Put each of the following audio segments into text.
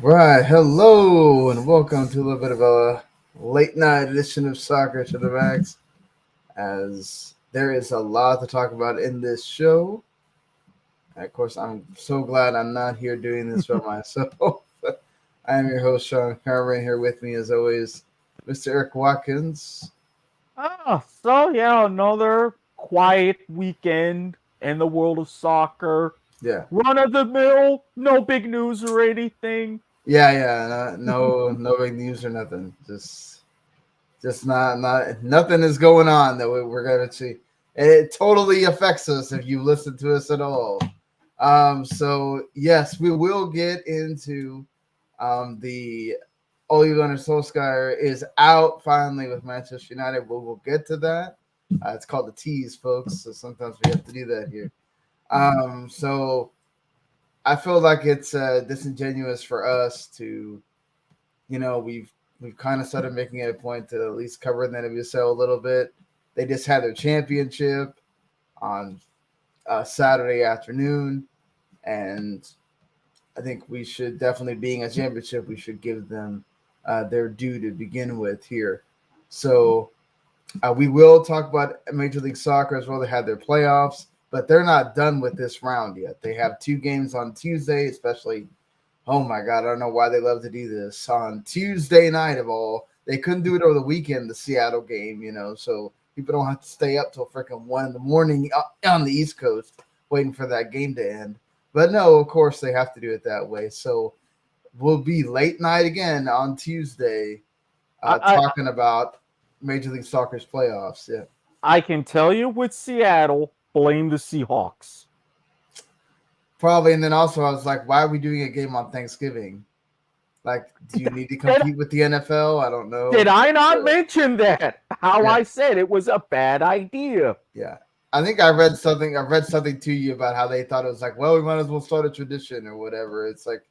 Right, hello, and welcome to a little bit of a late night edition of Soccer to the Max. As there is a lot to talk about in this show. Of course, I'm so glad I'm not here doing this by myself. I am your host, Sean Carver, here with me, as always, Mr. Erik Watkins. Another quiet weekend in the world of soccer. Yeah, Run of the mill, no big news or anything. yeah. No big news or nothing. Just not nothing is going on that we're gonna see. It totally affects us if you listen to us at all. So yes, we will get into the Ole Gunnar Solskjaer is out finally with Manchester United. We'll get to that. It's called the tease, folks. So sometimes we have to do that here. So I feel like it's disingenuous for us to, we've kind of started making it a point to at least cover the NWSL a little bit. They just had their championship on Saturday afternoon, and I think we should definitely, being a championship, we should give them their due to begin with here. So we will talk about Major League Soccer as well. They had their playoffs, but they're not done with this round yet. They have two games on Tuesday, especially. Oh my God, I don't know why they love to do this on Tuesday night of all. They couldn't do it over the weekend, the Seattle game, so people don't have to stay up till freaking 1 in the morning on the East Coast waiting for that game to end. But no, of course they have to do it that way. So we'll be late night again on Tuesday, I, I talking about Major League Soccer's playoffs. Yeah, I can tell you with Seattle, blame the Seahawks. probably. And then also, I was like, why are we doing a game on Thanksgiving? Like, do you need to Did, compete with the NFL? I don't did know. I not But, mention that? How yeah, I said it was a bad idea. yeah. I think I read something. I read something to you about how they thought it was like, well, we might as well start a tradition or whatever. It's like,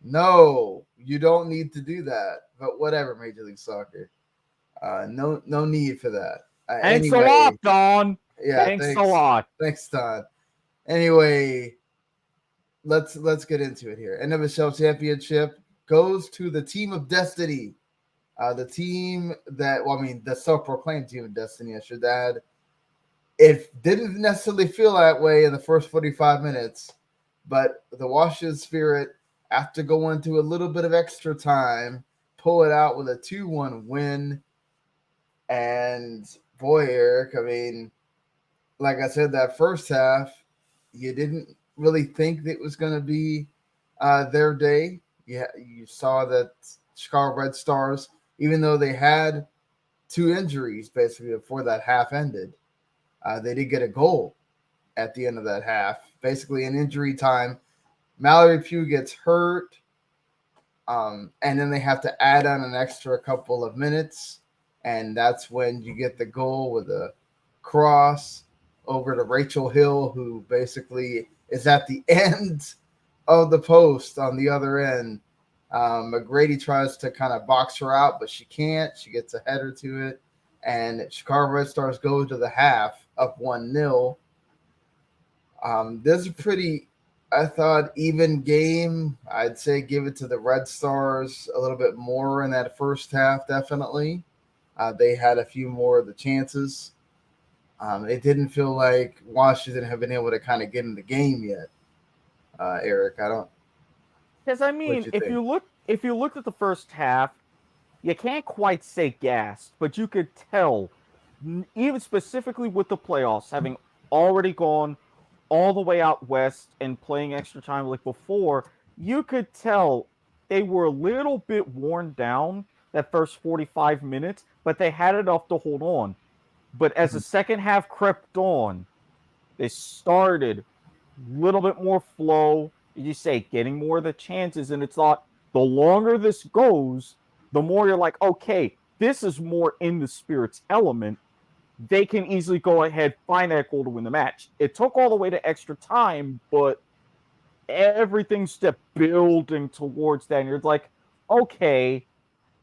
no, you don't need to do that. But whatever, Major League Soccer. No need for that. Thanks a Anyway, lot, Don. yeah, Thanks a thanks, lot. thanks, Todd. Anyway, let's get into it here. NWSL Championship goes to the team of destiny. The team that, well, I mean, the self-proclaimed team of destiny, I should add. It didn't necessarily feel that way in the first 45 minutes, but the Washington Spirit, after going to a little bit of extra time, pull it out with a 2-1 win. And boy, Erik, I mean, like I said, that first half, you didn't really think that it was going to be their day. You saw that Chicago Red Stars, even though they had two injuries basically before that half ended, they did get a goal at the end of that half. Basically, in injury time, Mallory Pugh gets hurt, and then they have to add on an extra couple of minutes, and that's when you get the goal with a cross over to Rachel Hill, who basically is at the end of the post on the other end. McGrady tries to kind of box her out, but she can't. She gets a header to it, and Chicago Red Stars go to the half up 1-0. This is a pretty, I thought, even game. I'd say give it to the Red Stars a little bit more in that first half, definitely. They had a few more of the chances. It didn't feel like Washington had been able to kind of get in the game yet. Erik, I don't. Because I What mean, you think? if you looked at the first half, you can't quite say gassed, but you could tell, even specifically with the playoffs, having already gone all the way out west and playing extra time like before, you could tell they were a little bit worn down that first 45 minutes, but they had enough to hold on. But as the second half crept on, they started a little bit more flow. You say getting more of the chances, and it's not the longer this goes, the more you're like, okay, this is more in the Spirit's element. They can easily go ahead, find that goal to win the match. It took all the way to extra time, but everything's still building towards that. And you're like, okay,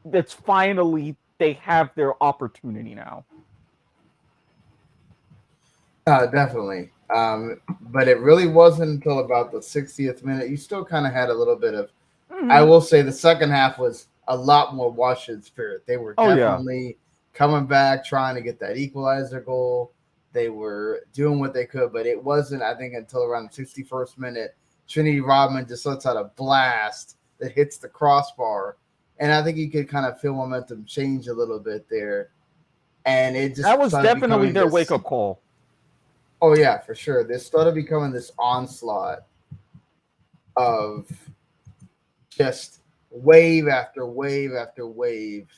that's finally they have their opportunity now. Definitely. But it really wasn't until about the 60th minute. You still kind of had a little bit of I will say the second half was a lot more Washington spirit. They were definitely coming back, trying to get that equalizer goal. They were doing what they could, but it wasn't, I think, until around the 61st minute. Trinity Rodman just lets out a blast that hits the crossbar. And I think you could kind of feel momentum change a little bit there. And it just That was started definitely becoming their this. wake-up call. Oh, yeah, for sure. This started becoming this onslaught of just wave after wave after wave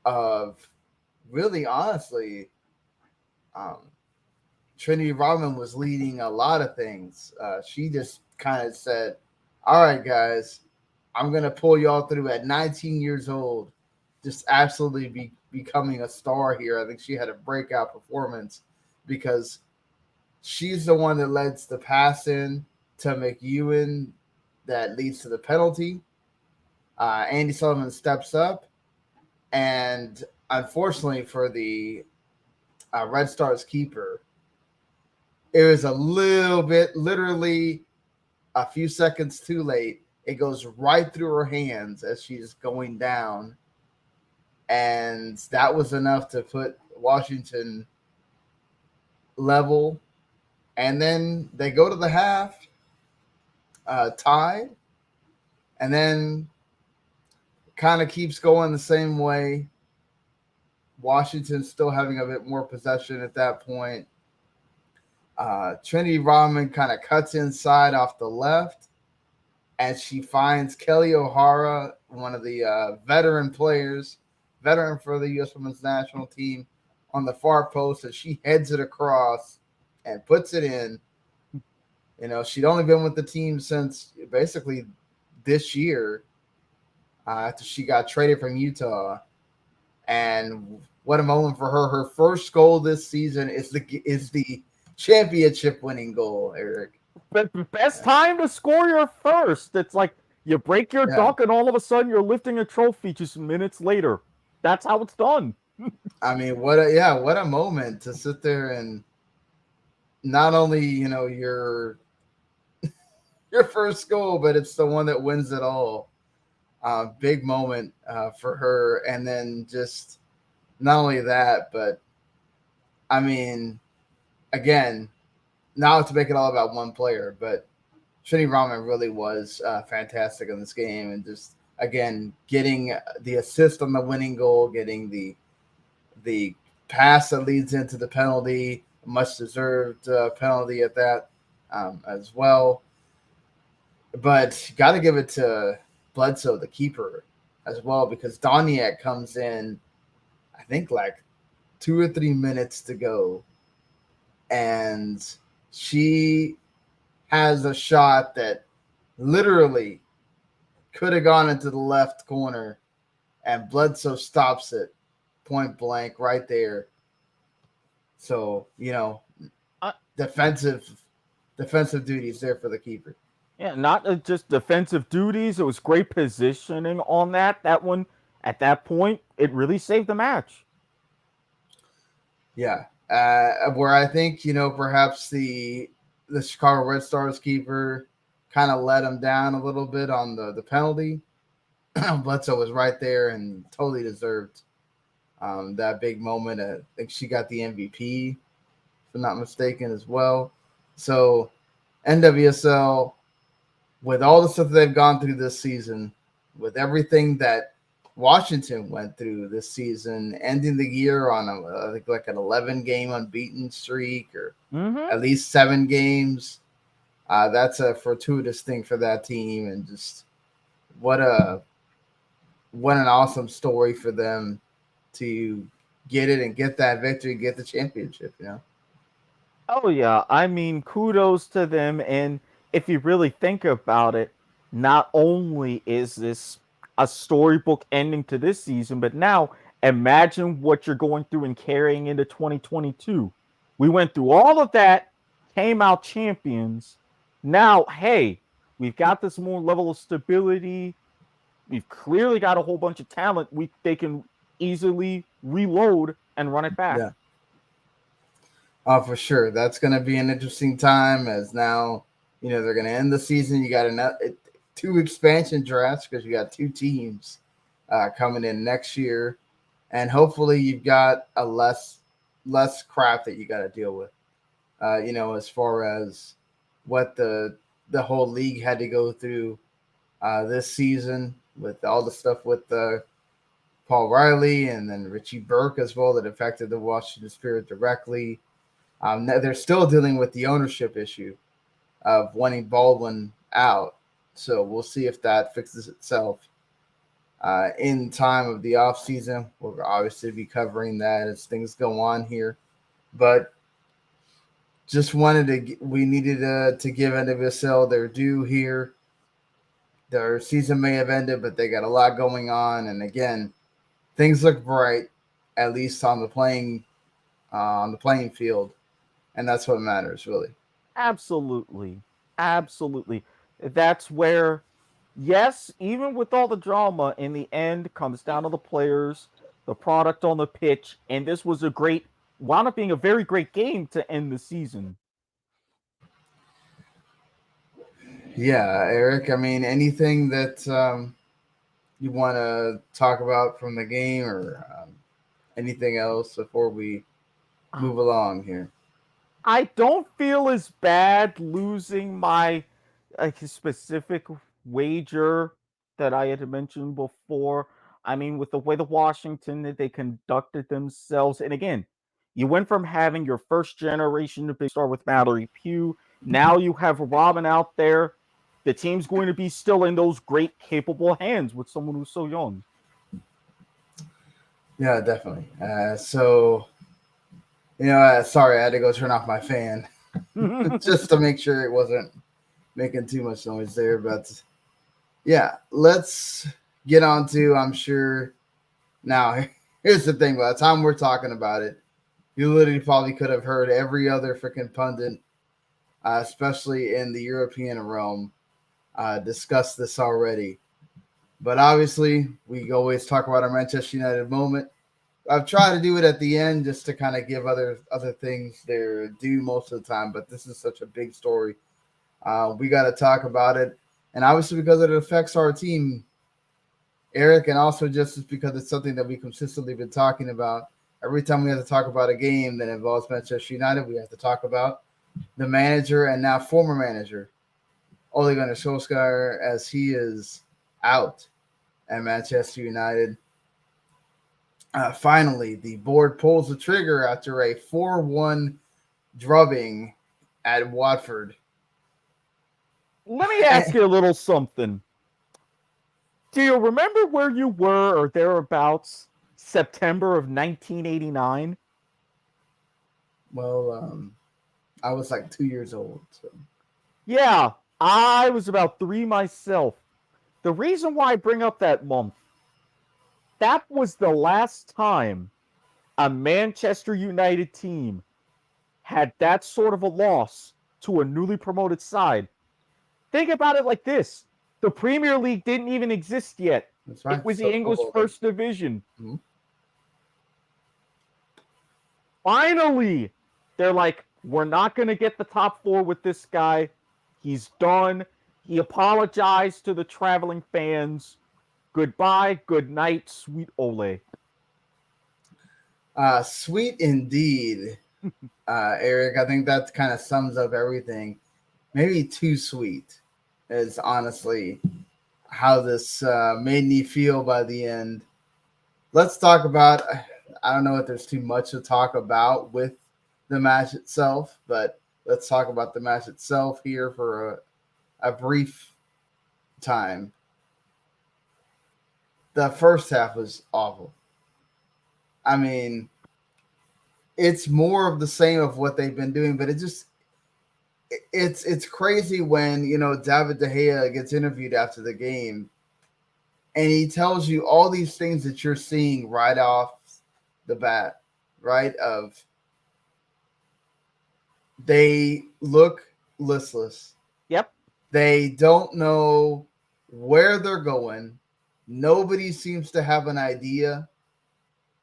of really honestly, Trinity Rodman was leading a lot of things. She just kind of said, all right, guys, I'm going to pull y'all through at 19 years old, just absolutely becoming a star here. I think she had a breakout performance because she's the one that lets the pass in to McEwen that leads to the penalty. Andy Sullivan steps up, and unfortunately for the Red Stars keeper, it was a little bit, literally a few seconds too late. It goes right through her hands as she's going down, and that was enough to put Washington level. And then they go to the half, tied, and then kind of keeps going the same way. Washington still having a bit more possession at that point. Trinity Rodman kind of cuts inside off the left, and she finds Kelly O'Hara, one of the veteran for the U.S. Women's National Team, on the far post, and she heads it across and puts it in. You know, she'd only been with the team since basically this year after she got traded from Utah. And what a moment for her. Her first goal this season is the championship winning goal, Erik. Best time to score your first. It's like you break your duck and all of a sudden you're lifting a trophy just minutes later. That's how it's done. I mean, what a moment to sit there and not only, you know, your first goal, but it's the one that wins it all. Big moment for her. And then just not only that, but I mean, again, not to make it all about one player, but Trinity Rodman really was fantastic in this game, and just again getting the assist on the winning goal, getting the pass that leads into the penalty, much deserved penalty at that as well. But got to give it to Bledsoe, the keeper, as well, because Doniak comes in, I think like 2 or 3 minutes to go, and she has a shot that literally could have gone into the left corner, and Bledsoe stops it point blank right there. So, you know, defensive duties there for the keeper. Yeah, not just defensive duties. It was great positioning on that one. At that point, it really saved the match. Yeah. Where I think, you know, perhaps the Chicago Red Stars keeper kind of let him down a little bit on the penalty. Bledsoe was right there and totally deserved that big moment. I think she got the MVP, if I'm not mistaken, as well. So NWSL, with all the stuff they've gone through this season, with everything that Washington went through this season, ending the year on I think like an 11-game unbeaten streak, or at least 7 games. That's a fortuitous thing for that team, and just what an awesome story for them to get it and get that victory, get the championship. You know. Oh yeah, I mean kudos to them, and if you really think about it, not only is this a storybook ending to this season, but now imagine what you're going through and carrying into 2022. We went through all of that, came out champions. Now, hey, we've got this more level of stability. We've clearly got a whole bunch of talent. They can easily reload and run it back. Yeah. Oh, for sure. That's going to be an interesting time, as now, you know, they're going to end the season. You got 2 expansion drafts because you got 2 teams coming in next year, and hopefully you've got a less crap that you got to deal with. As far as what the whole league had to go through this season with all the stuff with Paul Riley and then Richie Burke as well that affected the Washington Spirit directly. They're still dealing with the ownership issue of wanting Baldwin out. So we'll see if that fixes itself in time of the offseason. We'll obviously be covering that as things go on here. But just we needed to give NWSL their due here. Their season may have ended, but they got a lot going on. And again, things look bright, at least on the playing field. And that's what matters, really. Absolutely. Absolutely. That's where, yes, even with all the drama, in the end, comes down to the players, the product on the pitch, and this was wound up being a very great game to end the season. Yeah, Erik, I mean, anything that you want to talk about from the game or anything else before we move along here? I don't feel as bad losing my specific wager that I had mentioned before. I mean, with the way the Washington they conducted themselves, and again, you went from having your first generation to big star with Mallory Pugh. Now you have Robin out there. The team's going to be still in those great, capable hands with someone who's so young. Yeah, definitely. Sorry, I had to go turn off my fan just to make sure it wasn't making too much noise there. But yeah, let's get on to, I'm sure. Now, here's the thing. By the time we're talking about it, you literally probably could have heard every other freaking pundit, especially in the European realm, discuss this already. But obviously, we always talk about our Manchester United moment. I've tried to do it at the end just to kind of give other things their due most of the time, but this is such a big story. We got to talk about it, and obviously because it affects our team, Erik, and also just because it's something that we consistently been talking about. Every time we have to talk about a game that involves Manchester United, we have to talk about the manager and now former manager, Ole Gunnar Solskjaer, as he is out at Manchester United. Finally, the board pulls the trigger after a 4-1 drubbing at Watford. Let me ask you a little something. Do you remember where you were or thereabouts September of 1989? Well, I was like 2 years old. So. Yeah, I was about 3 myself. The reason why I bring up that month, that was the last time a Manchester United team had that sort of a loss to a newly promoted side. Think about it like this. The Premier League didn't even exist yet. That's right. It was the English First Division. Mm-hmm. Finally, they're like, we're not going to get the top 4 with this guy. He's done. He apologized to the traveling fans. Goodbye, good night, sweet Ole. Sweet indeed, Erik. I think that kind of sums up everything. Maybe too sweet is honestly how this made me feel by the end. Let's talk about, I don't know if there's too much to talk about with the match itself, but let's talk about the match itself here for a brief time. The first half was awful. I mean, it's more of the same of what they've been doing, but it's crazy when, David De Gea gets interviewed after the game and he tells you all these things that you're seeing right off the bat, right? Of they look listless. Yep. They don't know where they're going. Nobody seems to have an idea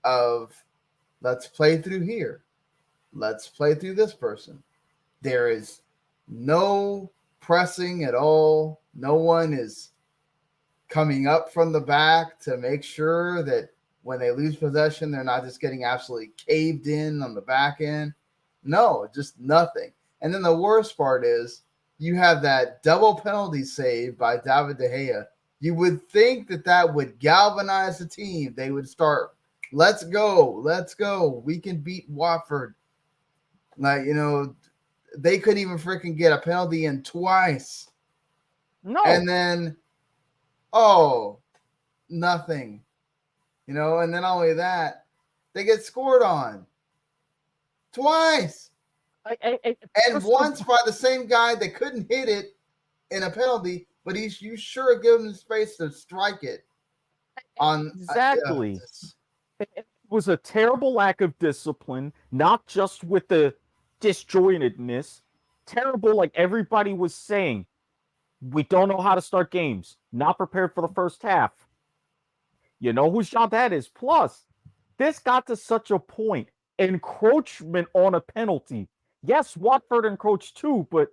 of, let's play through here. Let's play through this person. There is no pressing at all. No one is coming up from the back to make sure that when they lose possession, they're not just getting absolutely caved in on the back end. No, just nothing. And then the worst part is you have that double penalty save by David De Gea. You would think that would galvanize the team. They would start, let's go. We can beat Watford. Like, they couldn't even freaking get a penalty in twice. No. And then, nothing. And then not only that, they get scored on twice. And once by the same guy that couldn't hit it in a penalty, but you sure give him the space to strike it. Exactly. It was a terrible lack of discipline, not just with the disjointedness. Terrible, like everybody was saying. We don't know how to start games. Not prepared for the first half. You know whose job that is. Plus, this got to such a point. Encroachment on a penalty. Yes, Watford encroached too, but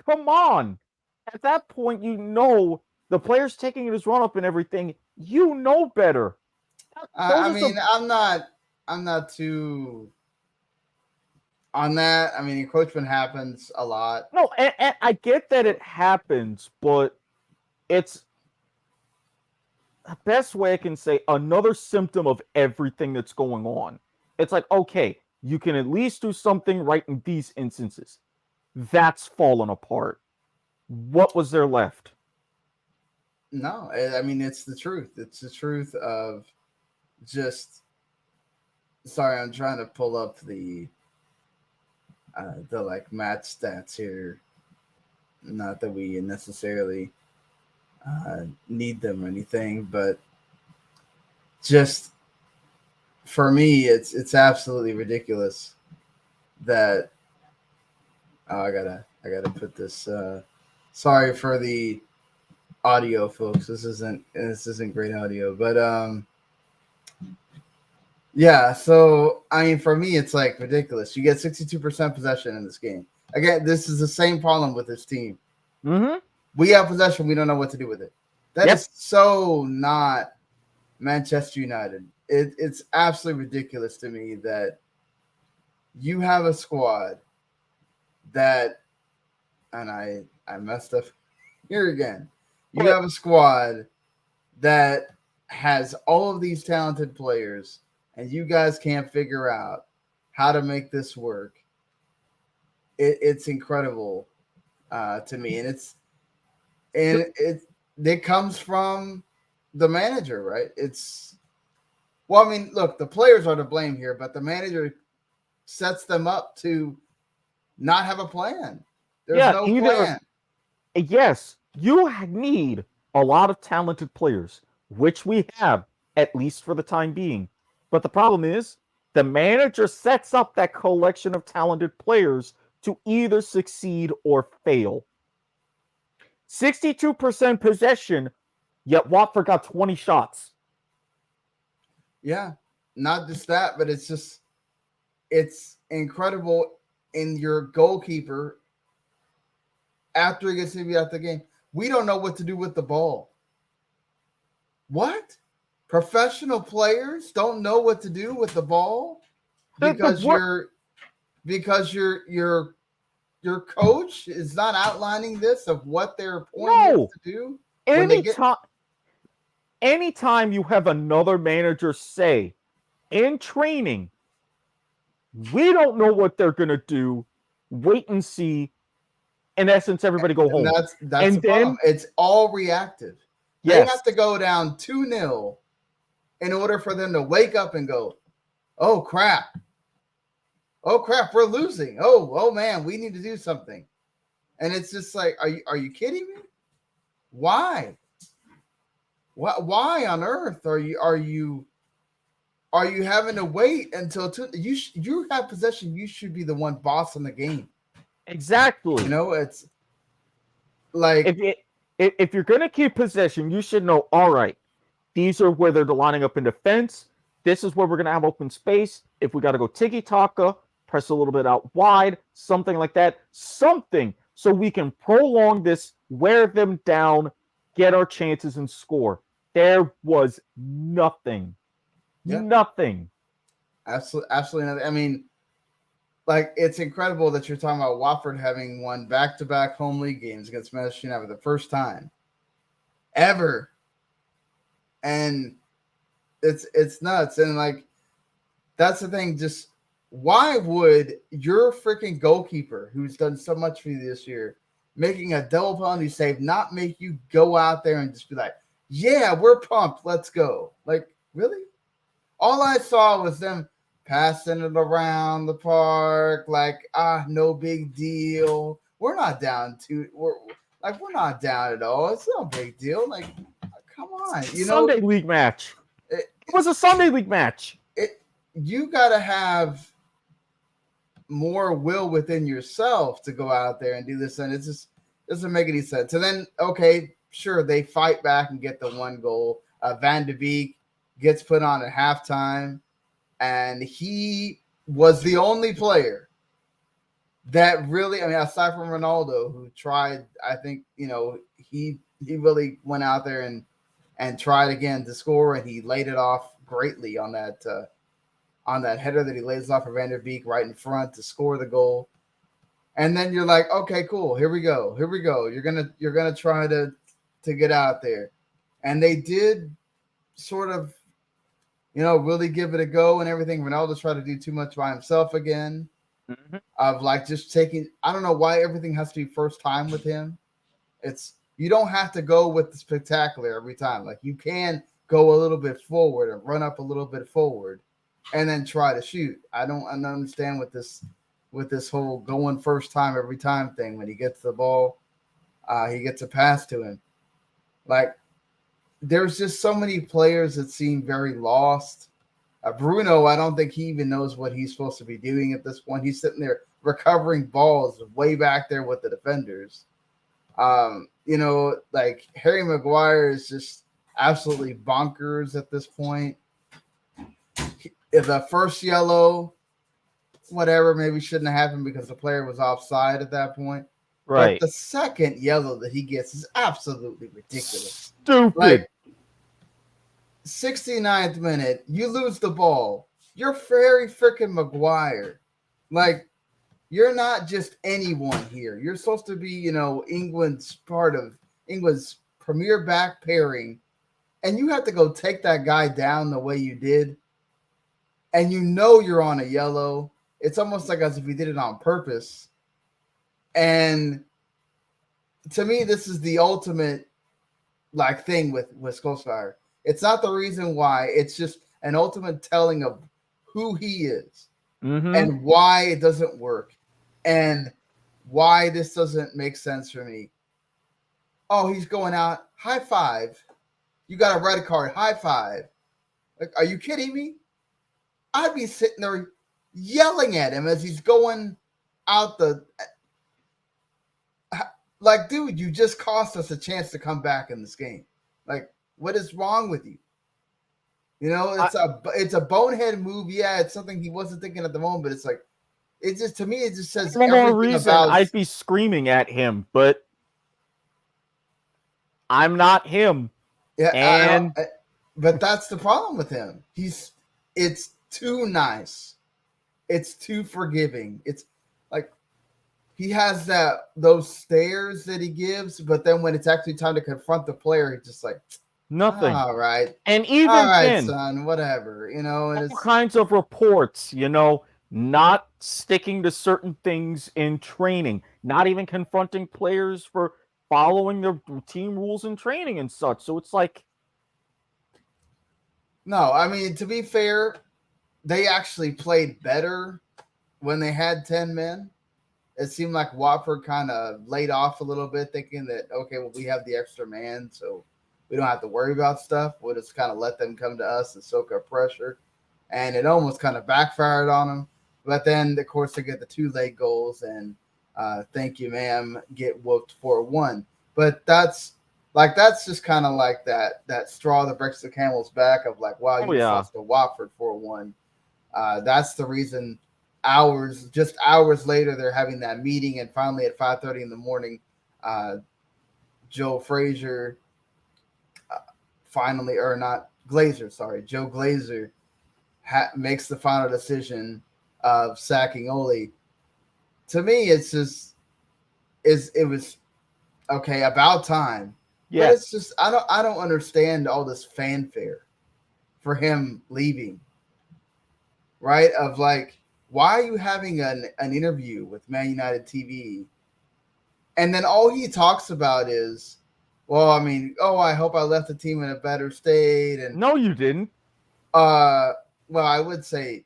come on. At that point, the player's taking his run up and everything. You know better. I'm not too on that. I mean, encroachment happens a lot. No, and I get that it happens, but it's the best way I can say another symptom of everything that's going on. It's like, okay, you can at least do something right in these instances. That's fallen apart. What was there left? No, I mean, it's the truth. It's the truth of just. Sorry, I'm trying to pull up the like match stats here. Not that we necessarily need them or anything, but just for me, it's absolutely ridiculous that. Oh, I gotta put this. Sorry for the audio, folks. This isn't great audio, but yeah. So I mean, for me, it's like ridiculous. You get 62% possession in this game. Again, this is the same problem with this team. Mm-hmm. We have possession. We don't know what to do with it. That is so not Manchester United. It's absolutely ridiculous to me that you have a squad that, and I messed up here again. You have a squad that has all of these talented players, and you guys can't figure out how to make this work. It's incredible to me, and it comes from the manager, right? I mean, look, the players are to blame here, but the manager sets them up to not have a plan. There's no plan. Yes, you need a lot of talented players, which we have, at least for the time being. But the problem is, the manager sets up that collection of talented players to either succeed or fail. 62% possession, yet Watford got 20 shots. Yeah, not just that, but it's incredible in your goalkeeper after he gets to be out the game. We don't know what to do with the ball. What? Professional players don't know what to do with the ball because your coach is not outlining this of what their point is to do. Anytime you have another manager say in training, we don't know what they're going to do, wait and see. In essence, everybody go home. That's the problem. It's all reactive. They have to go down 2-0 in order for them to wake up and go, oh, crap. Oh, crap, we're losing. Oh, man, we need to do something. And it's just like, are you kidding me? Why? Why on earth are you having to wait until you have possession? You should be the one boss in the game. Exactly. It's like if you're going to keep possession, you should know, all right, these are where they're lining up in defense. This is where we're going to have open space. If we got to go tiki-taka, press a little bit out wide, something like that. Something so we can prolong this, wear them down, get our chances, and score. There was nothing. Yeah. Nothing. Absolutely nothing. I mean, like, it's incredible that you're talking about Watford having won back-to-back home league games against Manchester United for the first time ever, and it's nuts. And like, that's the thing. Just why would your freaking goalkeeper, who's done so much for you this year, making a double penalty save, not make you go out there and just be like, "Yeah, we're pumped, let's go"? Like, really? All I saw was them passing it around the park, like, no big deal. We're not down to we're not down at all. It's no big deal. Like, come on, Sunday league match. it, It was a Sunday league match. you gotta have more will within yourself to go out there and do this, and it just doesn't make any sense. And then, okay, sure, they fight back and get the one goal. Van de Beek gets put on at halftime, and he was the only player that really, I mean, aside from Ronaldo, who tried, I think, he really went out there and tried again to score, and he laid it off greatly on that header that he lays off of Van der Beek right in front to score the goal. And then you're like, okay, cool, here we go. You're gonna try to get out there, and they did sort of, really give it a go and everything. Ronaldo tried to do too much by himself again. Mm-hmm. Of like just taking, I don't know why everything has to be first time with him. You don't have to go with the spectacular every time. Like, you can go a little bit forward and run up a little bit forward and then try to shoot. I don't understand with this whole going first time every time thing. When he gets the ball, he gets a pass to him. Like, there's just so many players that seem very lost. Bruno, I don't think he even knows what he's supposed to be doing at this point. He's sitting there recovering balls way back there with the defenders. Like, Harry Maguire is just absolutely bonkers at this point. The first yellow, whatever, maybe shouldn't have happened because the player was offside at that point. Right. But the second yellow that he gets is absolutely ridiculous. Stupid. Like, 69th minute, you lose the ball. You're Harry freaking Maguire. Like, you're not just anyone here. You're supposed to be, England's part of England's premier back pairing, and you have to go take that guy down the way you did, and you're on a yellow. It's almost like as if he did it on purpose. And to me, this is the ultimate thing with Solskjaer. It's not the reason why. It's just an ultimate telling of who he is and why it doesn't work and why this doesn't make sense for me. Oh, he's going out. High five. You got a red card. High five. Like, are you kidding me? I'd be sitting there yelling at him as he's going out like, dude, you just cost us a chance to come back in this game. Like, what is wrong with you? It's a bonehead move. Yeah, it's something he wasn't thinking at the moment, but it's like, it just, to me, it just says For more everything reason, about. I'd be screaming at him, but I'm not him. Yeah, but that's the problem with him. It's too nice. It's too forgiving. It's like he has those stares that he gives, but then when it's actually time to confront the player, he's just like, nothing. All right. And even all right, then, son, whatever, and all it's kinds of reports, not sticking to certain things in training, not even confronting players for following the team rules in training and such. So it's like, no, I mean, to be fair, they actually played better when they had 10 men. It seemed like Watford kind of laid off a little bit, thinking that, okay, well, we have the extra man, so we don't have to worry about stuff. We'll just kind of let them come to us and soak up pressure. And it almost kind of backfired on them. But then, of course, they get the 2 late goals and thank you, ma'am, get whooped 4-1. But that's just kind of like that straw that breaks the camel's back of like, wow, you just lost to Watford 4-1. That's the reason just hours later, they're having that meeting, and finally at 5:30 in the morning, Joe Frazier finally, or not Glazer, sorry, Joe Glazer makes the final decision of sacking Ole. To me, it's just it was okay, about time. But Yes. it's just I don't understand all this fanfare for him leaving. Right? Of like, why are you having an interview with Man United TV? And then all he talks about is, well, I mean, oh, I hope I left the team in a better state. And No, you didn't. well, I would say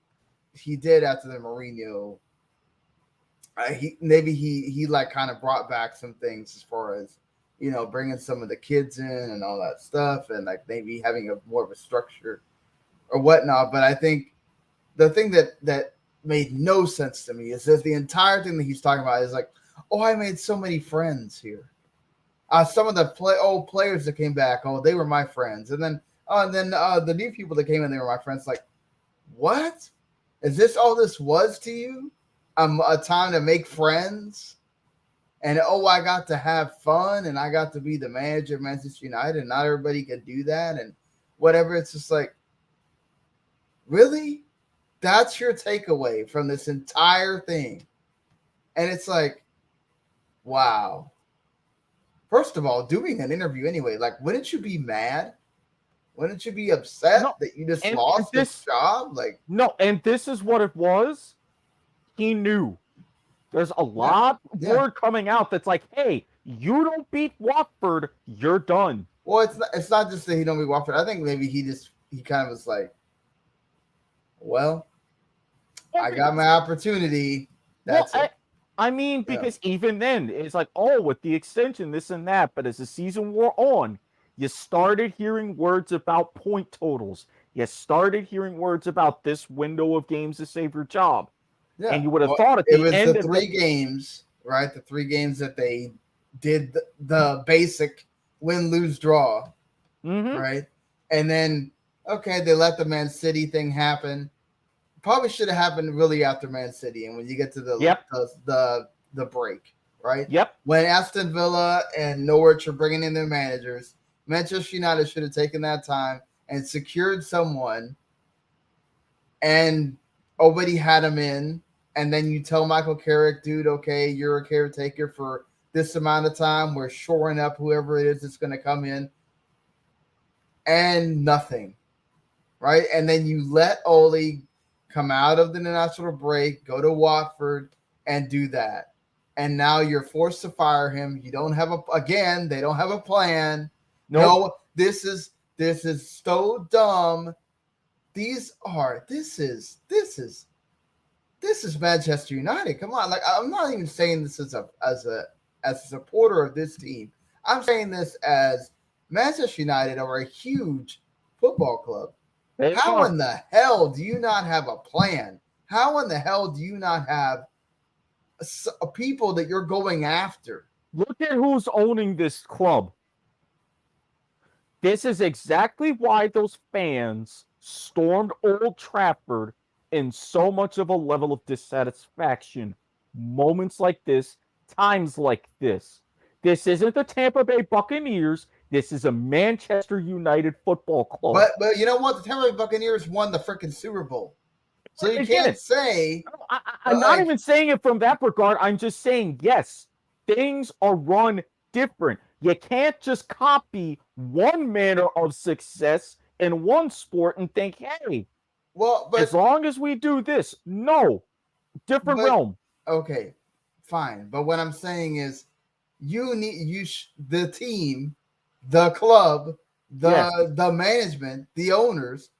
he did after the Mourinho. He like kind of brought back some things as far as, you know, bringing some of the kids in and all that stuff, and like maybe having a more of a structure or whatnot. But I think the thing that made no sense to me is that the entire thing that he's talking about is like, oh, I made so many friends here. Some of the old players that came back, oh, they were my friends, and then the new people that came in, they were my friends. Like, what is this? All this was to you? A time to make friends, and oh, I got to have fun, and I got to be the manager of Manchester United, and not everybody could do that, and whatever. It's just like, really? That's your takeaway from this entire thing. And it's like, wow. First of all, doing an interview anyway, like, wouldn't you be mad? Wouldn't you be upset No, that you just lost this job? Like, no, and this is what it was. He knew. There's a lot of word coming out that's like, hey, you don't beat Watford, you're done. Well, it's not just that he don't beat Watford. I think maybe he kind of was like, well, I got my opportunity. That's it. I mean, because even then, it's like, oh, with the extension, this and that. But as the season wore on, you started hearing words about point totals. You started hearing words about this window of games to save your job. Yeah. And you would have thought at the end the three games, right? The 3 games that they did the basic win, lose, draw, right? And then, okay, they let the Man City thing happen. Probably should have happened really after Man City, and when you get to the break, right? Yep. When Aston Villa and Norwich are bringing in their managers, Manchester United should have taken that time and secured someone, and already had him in. And then you tell Michael Carrick, dude, okay, you're a caretaker for this amount of time. We're shoring up whoever it is that's going to come in, and nothing, right? And then you let Ole come out of the international break, go to Watford, and do that. And now you're forced to fire him. You don't have they don't have a plan. Nope. No, this is so dumb. This is Manchester United. Come on. Like, I'm not even saying this as a supporter of this team. I'm saying this as Manchester United are a huge football club. How in the hell do you not have a plan? How in the hell do you not have people that you're going after? Look at who's owning this club. This is exactly why those fans stormed Old Trafford in so much of a level of dissatisfaction. Moments like this, times like this. This isn't the Tampa Bay Buccaneers. This is a Manchester United football club. But you know what? The Tampa Bay Buccaneers won the freaking Super Bowl. So you can't say. I'm not even saying it from that regard. I'm just saying, yes, things are run different. You can't just copy one manner of success in one sport and think, hey, well, as long as we do this, no, different realm. Okay, fine. But what I'm saying is, the team, the club, the management, the owners,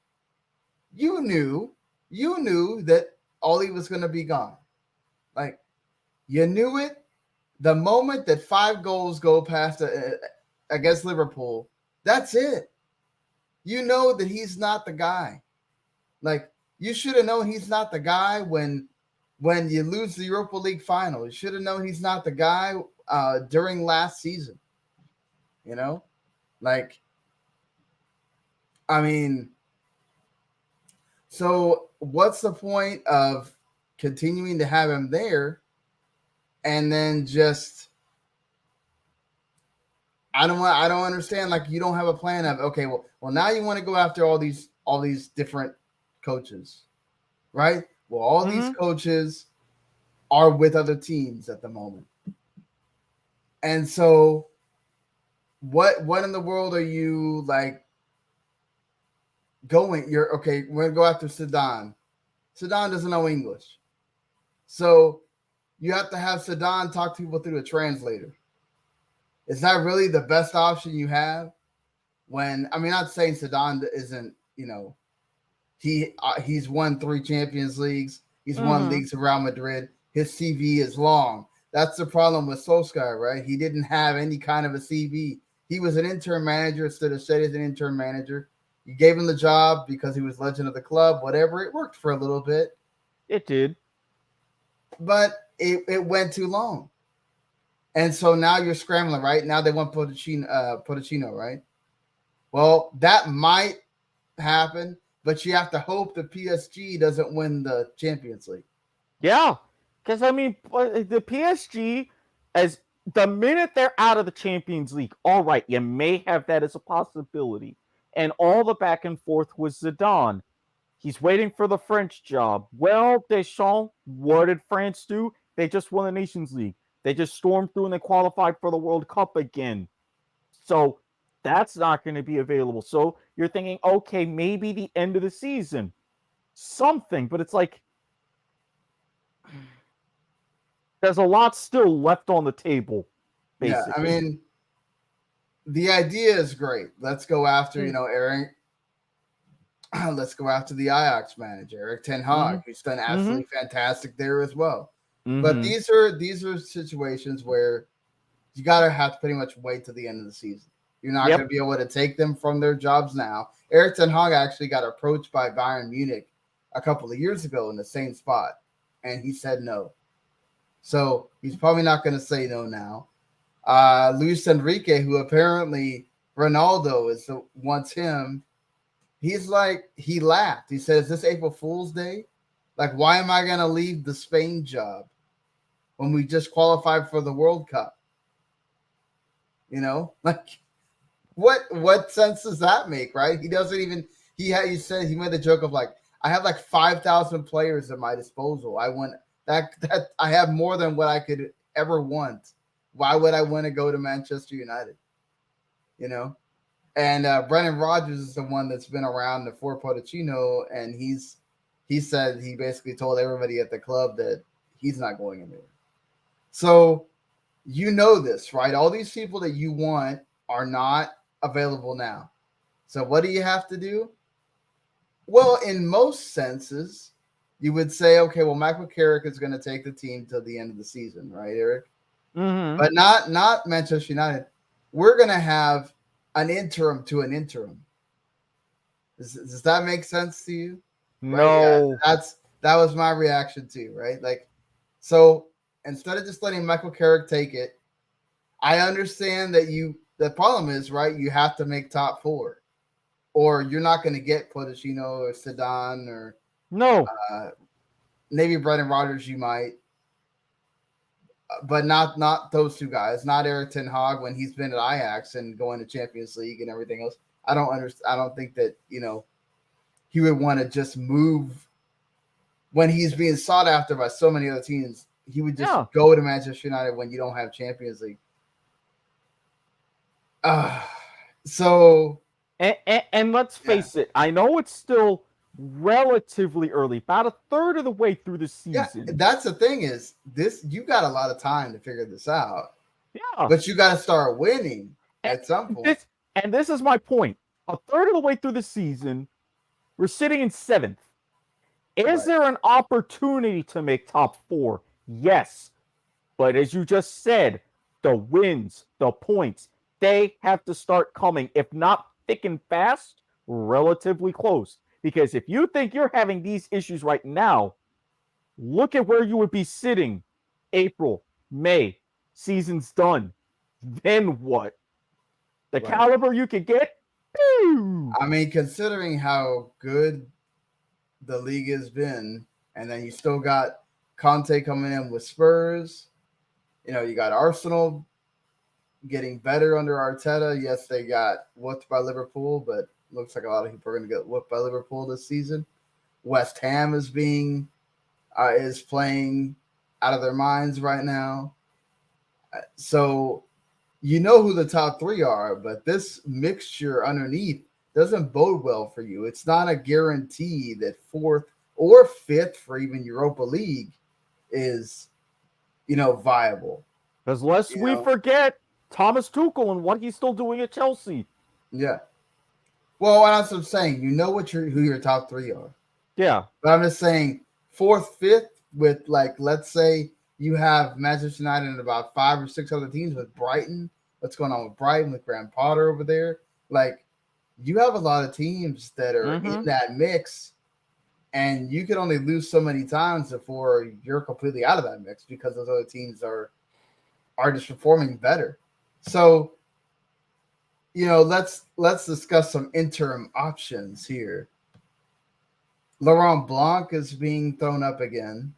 you knew that Ole was going to be gone. Like, you knew it the moment that 5 goals go past against Liverpool. That's it. You know that he's not the guy. Like, you should have known he's not the guy when you lose the Europa League final. You should have known he's not the guy during last season. You know? Like, I mean, so what's the point of continuing to have him there, and then just I don't understand. Like, you don't have a plan of, okay, well now you want to go after all these different coaches, right? Well, all these coaches are with other teams at the moment, and so what in the world are you like going? You're okay. We're gonna go after Sedan. Sedan doesn't know English, so you have to have Sedan talk to people through a translator. Is that really the best option you have? When I mean, not saying Sedan isn't, he's won 3 Champions Leagues. He's won leagues of Real Madrid. His CV is long. That's the problem with Solskjaer, right? He didn't have any kind of a CV. He was an interim manager instead of Shetty as an interim manager. You gave him the job because he was legend of the club. Whatever, it worked for a little bit. It did, but it went too long. And so now you're scrambling, right? Now they want Pochettino, right? Well, that might happen, but you have to hope the PSG doesn't win the Champions League. Yeah, because I mean, the PSG, as the minute they're out of the Champions League, all right, you may have that as a possibility. And all the back and forth was Zidane. He's waiting for the French job. Well, Deschamps, what did France do? They just won the Nations League. They just stormed through and they qualified for the World Cup again. So that's not going to be available. So you're thinking, okay, maybe the end of the season, something. But it's like, there's a lot still left on the table, basically. Yeah, I mean, the idea is great. Let's go after, Erik. Let's go after the Ajax manager, Erik Ten Hag, who's done absolutely fantastic there as well. But these are situations where you gotta have to pretty much wait till the end of the season. You're not going to be able to take them from their jobs now. Erik Ten Hag actually got approached by Bayern Munich a couple of years ago in the same spot, and he said no. So he's probably not going to say no now. Luis Enrique, who apparently Ronaldo wants him, he's like, he laughed. He said, "Is this April Fool's Day? Like, why am I going to leave the Spain job when we just qualified for the World Cup? Like, what sense does that make, right? He doesn't even, he made the joke of like, I have like 5,000 players at my disposal. I want that I have more than what I could ever want. Why would I want to go to Manchester United? And Brendan Rodgers is the one that's been around before Pochettino, and he said he basically told everybody at the club that he's not going anywhere. So this, right? All these people that you want are not available now. So what do you have to do? Well, in most senses, you would say, okay, well, Michael Carrick is going to take the team till the end of the season, right, Erik? But not Manchester United. We're going to have an interim to an interim. Does that make sense to you? No. Right? Yeah, that was my reaction too, right? Like, so instead of just letting Michael Carrick take it, I understand that the problem is, right, you have to make top 4, or you're not going to get Pochettino or Zidane or maybe Brendan Rodgers. You might, but not those two guys. Not Erik Ten Hag when he's been at Ajax and going to Champions League and everything else. I don't understand. I don't think that he would want to just move when he's being sought after by so many other teams. He would just go to Manchester United when you don't have Champions League. And let's face it, I know it's still relatively early, about a third of the way through the season. Yeah, that's the thing is this, you got a lot of time to figure this out. Yeah. But you got to start winning at some point. This is my point. A third of the way through the season, we're sitting in 7th. Is there an opportunity to make top 4? Yes. But as you just said, the wins, the points, they have to start coming, if not thick and fast, relatively close. Because if you think you're having these issues right now, look at where you would be sitting April, May, season's done. Then what? The caliber you could get? Pew! I mean, considering how good the league has been, and then you still got Conte coming in with Spurs. You got Arsenal getting better under Arteta. Yes, they got whooped by Liverpool, but looks like a lot of people are going to get whooped by Liverpool this season. West Ham is playing out of their minds right now. So who the top three are, but this mixture underneath doesn't bode well for you. It's not a guarantee that fourth or fifth for even Europa League is, viable. Because lest we forget Thomas Tuchel and what he's still doing at Chelsea. Yeah. Well, that's what I'm saying. Who your top three are. Yeah. But I'm just saying fourth, fifth with let's say you have Manchester United and about 5 or 6 other teams with Brighton. What's going on with Brighton with Graham Potter over there? You have a lot of teams that are in that mix, and you can only lose so many times before you're completely out of that mix because those other teams are just performing better. So, let's discuss some interim options here. Laurent Blanc is being thrown up again.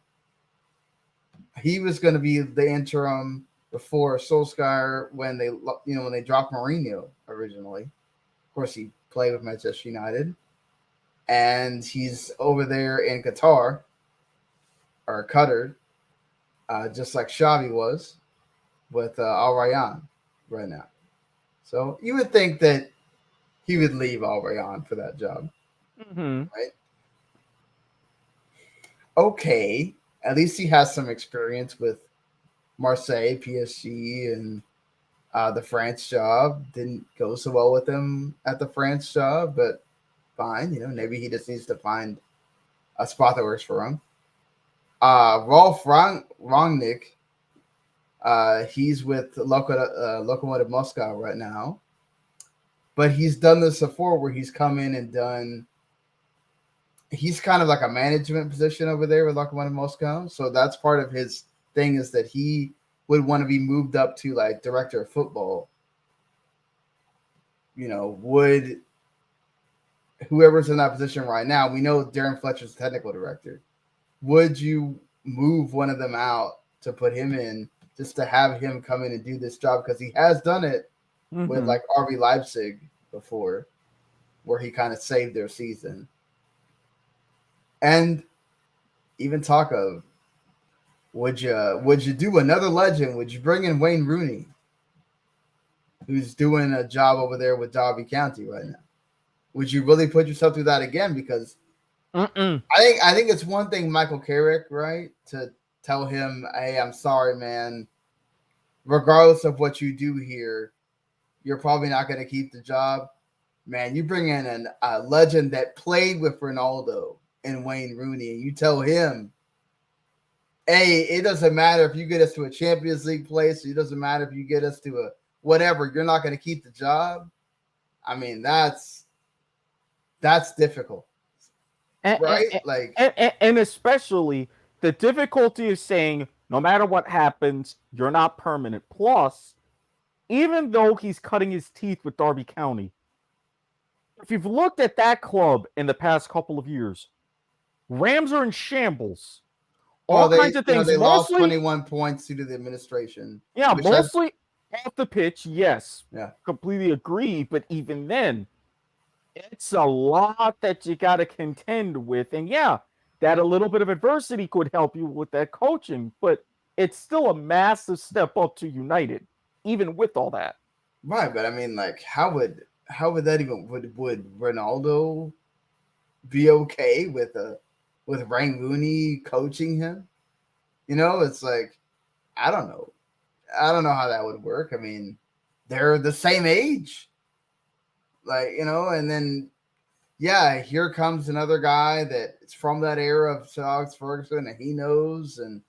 He was going to be the interim before Solskjaer when they dropped Mourinho originally. Of course, he played with Manchester United, and he's over there in Qatar or Qatar, just like Xavi was with Al Rayyan right now. So you would think that he would leave Al Rayyan for that job, right? Okay, at least he has some experience with Marseille, PSG, and the France job. Didn't go so well with him at the France job, but fine. Maybe he just needs to find a spot that works for him. Rolf Rangnick, he's with Lokomotiv Moscow right now, but he's done this before where he's come in and done. He's kind of like a management position over there with Lokomotiv Moscow, so that's part of his thing is that he would want to be moved up to director of football. Would whoever's in that position right now, we know Darren Fletcher's the technical director. Would you move one of them out to put him in just to have him come in and do this job? Because he has done it with RB Leipzig before, where he kind of saved their season. And even talk of, would you do another legend? Would you bring in Wayne Rooney, who's doing a job over there with Derby County right now? Would you really put yourself through that again? Because I think it's one thing, Michael Carrick, right, to tell him, hey, I'm sorry, man. Regardless of what you do here, you're probably not going to keep the job. Man, you bring in a legend that played with Ronaldo and Wayne Rooney, and you tell him, hey, it doesn't matter if you get us to a Champions League place. It doesn't matter if you get us to a whatever. You're not going to keep the job. I mean, that's difficult, right? And especially the difficulty of saying no matter what happens, you're not permanent. Plus, even though he's cutting his teeth with Derby County, if you've looked at that club in the past couple of years, Rams are in shambles. All kinds of things. They lost 21 points due to the administration. Yeah, mostly off the pitch, yes. Yeah. Completely agree. But even then, it's a lot that you got to contend with. And yeah, that a little bit of adversity could help you with that coaching. But it's still a massive step up to United, even with all that. Right. But I mean, how would that even would Ronaldo be okay with Wayne Rooney coaching him? It's I don't know. I don't know how that would work. I mean, they're the same age. And then, yeah, here comes another guy that's from that era of Sir Alex Ferguson, and he knows and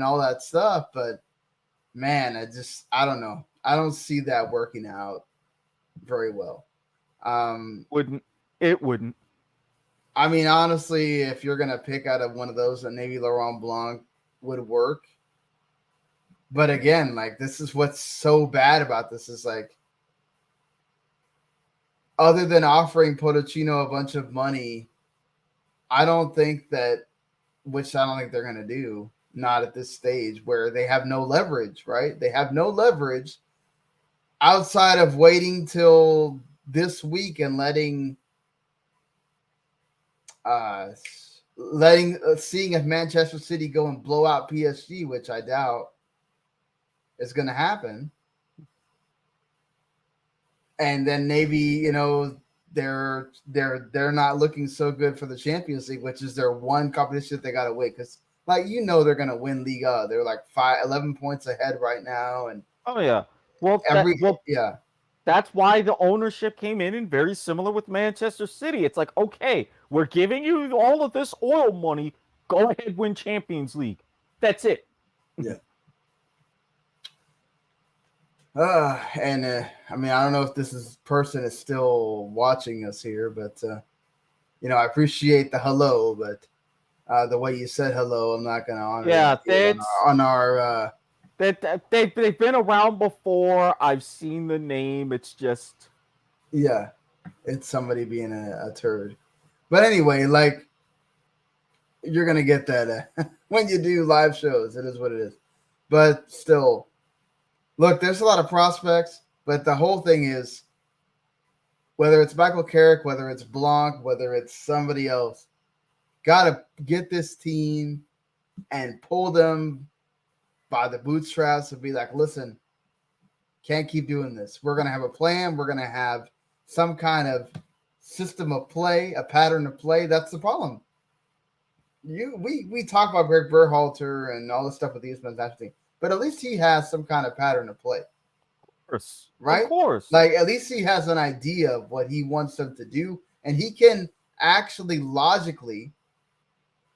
all that stuff. But, man, I don't know. I don't see that working out very well. It wouldn't. I mean, honestly, if you're going to pick out of one of those, then maybe Laurent Blanc would work. But again, this is what's so bad about this is other than offering Pochettino a bunch of money, I don't think they're going to do. not at this stage where they have no leverage, right? They have no leverage outside of waiting till this week and uh seeing if Manchester City go and blow out PSG, which I doubt is going to happen. And then maybe, they're not looking so good for the Champions League, which is their one competition that they got to win, cuz they're going to win Liga. They're like 11 points ahead right now, and Oh yeah. Well, every yeah. that's why the ownership came in and very similar with Manchester City. It's like, okay, we're giving you all of this oil money. Go ahead, win Champions League. That's it. Yeah. And I don't know if this person is still watching us here, but I appreciate the hello, but the way you said hello, I'm not gonna honor Yeah, it that's on our they've been around before. I've seen the name. It's just yeah, it's somebody being a turd. But anyway, like you're gonna get that when you do live shows. It is what it is. But still, look, there's a lot of prospects, but the whole thing is whether it's Michael Carrick, whether it's Blanc, whether it's somebody else, gotta get this team and pull them by the bootstraps and be like, listen, can't keep doing this. We're gonna have a plan. We're gonna have some kind of system of play, a pattern of play. That's the problem. We talk about Greg Berhalter and all this stuff with Eastman's thing, but at least he has some kind of pattern of play. course. Right? Of course. Like at least he has an idea of what he wants them to do, and he can actually logically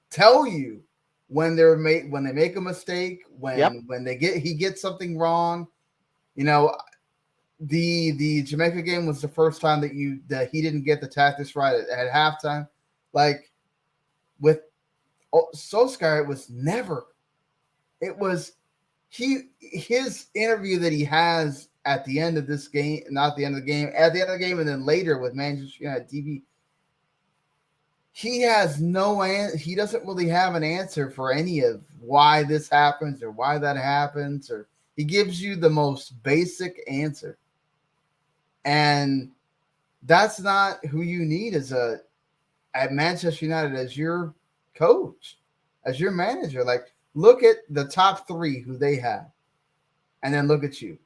tell you when they make a mistake, when he gets something wrong. The Jamaica game was the first time that he didn't get the tactics right at halftime. Like with Solskjaer, it was never. It was his interview that he has at the end of this game, not the end of the game, at the end of the game, and then later with Manchester United TV. He has he doesn't really have an answer for any of why this happens or why that happens, or he gives you the most basic answer. And that's not who you need at Manchester United as your coach, as your manager. Like, look at the top three who they have, and then look at you.